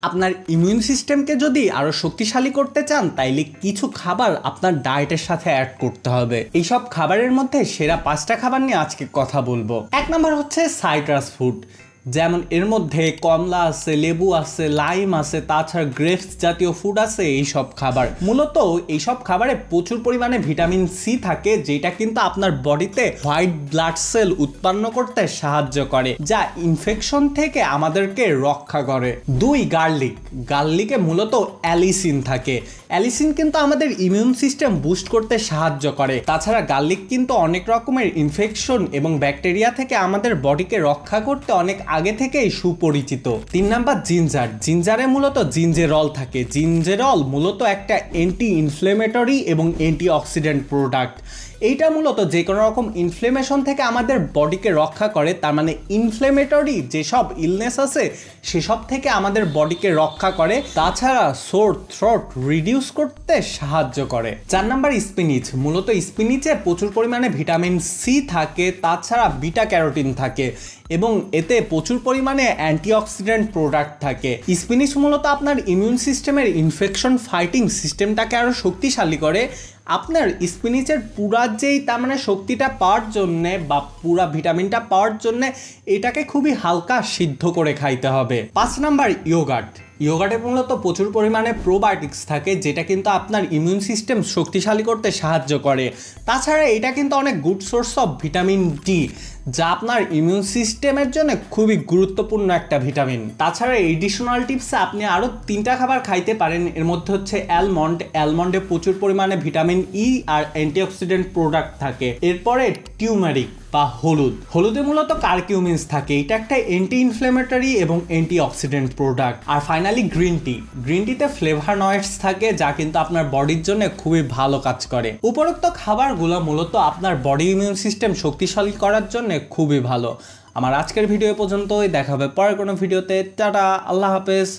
আপনার ইমিউন সিস্টেমকে যদি আরো শক্তিশালী করতে চান তাইলে কিছু খাবার আপনার ডায়েটের সাথে অ্যাড করতে হবে। এইসব খাবারের মধ্যে সেরা 5টা খাবার নিয়ে আজকে কথা বলবো। 1 নম্বর হচ্ছে সাইট্রাস ফুড, যেমন এর মধ্যে কমলা আছে, লেবু আছে, লাইম আছে, তাছাড়া গ্রেপস জাতীয় ফুড আছে। এইসব খাবার মূলত এইসব খাবারে প্রচুর পরিমাণে ভিটামিন সি থাকে, যেটা কিন্তু আপনার বডিতে হোয়াইট ব্লাড সেল উৎপন্ন করতে সাহায্য করে, যা ইনফেকশন থেকে আমাদেরকে রক্ষা করে। 2 গার্লিকে মূলত অ্যালিসিন থাকে। অ্যালিসিন কিন্তু আমাদের ইমিউন সিস্টেম বুস্ট করতে সাহায্য করে। তাছাড়া গার্লিক কিন্তু অনেক রকমের ইনফেকশন এবং ব্যাকটেরিয়া থেকে আমাদের বডিকে রক্ষা করতে অনেক আগে থেকেই সুপরিচিত। 3 নাম্বার জিঞ্জারে মূলত জিঞ্জেরল থাকে। জিঞ্জেরল মূলত একটা অ্যান্টি ইনফ্লেমেটরি এবং অ্যান্টি অক্সিডেন্ট প্রোডাক্ট। এইটা মূলত যে কোনো রকম ইনফ্লেমেশন থেকে আমাদের বডিকে রক্ষা করে। তার মানে ইনফ্লেমেটরি যেসব ইলনেস আছে সেসব থেকে আমাদের বডিকে রক্ষা করে। তাছাড়া সোর থ্রোট রিডিউস করতে সাহায্য করে। 4 নাম্বার স্পিনিচ, মূলত স্পিনিচে প্রচুর পরিমাণে ভিটামিন সি থাকে, তাছাড়া বিটা ক্যারোটিন থাকে এবং এতে প্রচুর পরিমাণে অ্যান্টিঅক্সিডেন্ট প্রোডাক্ট থাকে। স্পিনিচ মূলত আপনার ইমিউন সিস্টেমের ইনফেকশন ফাইটিং সিস্টেমটাকে আরও শক্তিশালী করে। আপনার স্পিনিচের পুরা যেই তার মানে শক্তিটা পাওয়ার জন্যে বা পুরা ভিটামিনটা পাওয়ার জন্যে এটাকে খুবই হালকা সিদ্ধ করে খাইতে হবে। 5 নাম্বার ইয়োগার্টে মূলত প্রচুর পরিমাণে প্রোবায়োটিক্স থাকে, যেটা কিন্তু আপনার ইমিউন সিস্টেম শক্তিশালী করতে সাহায্য করে। তাছাড়া এটা কিন্তু অনেক good source of vitamin D, যা আপনার ইমিউন সিস্টেমের জন্য খুবই গুরুত্বপূর্ণ একটা ভিটামিন। তাছাড়া এডিশনাল টিপসে আপনি আরও 3টা খাবার খাইতে পারেন। এর মধ্যে হচ্ছে অ্যালমন্ডে প্রচুর পরিমাণে ভিটামিন ই আর অ্যান্টিঅক্সিডেন্ট প্রোডাক্ট থাকে। এরপরে টিউমারিক বা হলুদে মূলত কারকিউমিনস থাকে। এটা একটা অ্যান্টি ইনফ্লেমেটরি এবং অ্যান্টি অক্সিডেন্ট প্রোডাক্ট। আর ফাইনালি গ্রিন টিতে ফ্লেভানয়েডস থাকে, যা কিন্তু আপনার বডির জন্য খুবই ভালো কাজ করে। উপরোক্ত খাবারগুলো মূলত আপনার বডি ইমিউন সিস্টেম শক্তিশালী করার জন্য খুবই ভালো। আমার আজকের ভিডিও পর্যন্তই, দেখা হবে পরের কোনো ভিডিওতে। টাটা, আল্লাহ হাফেজ।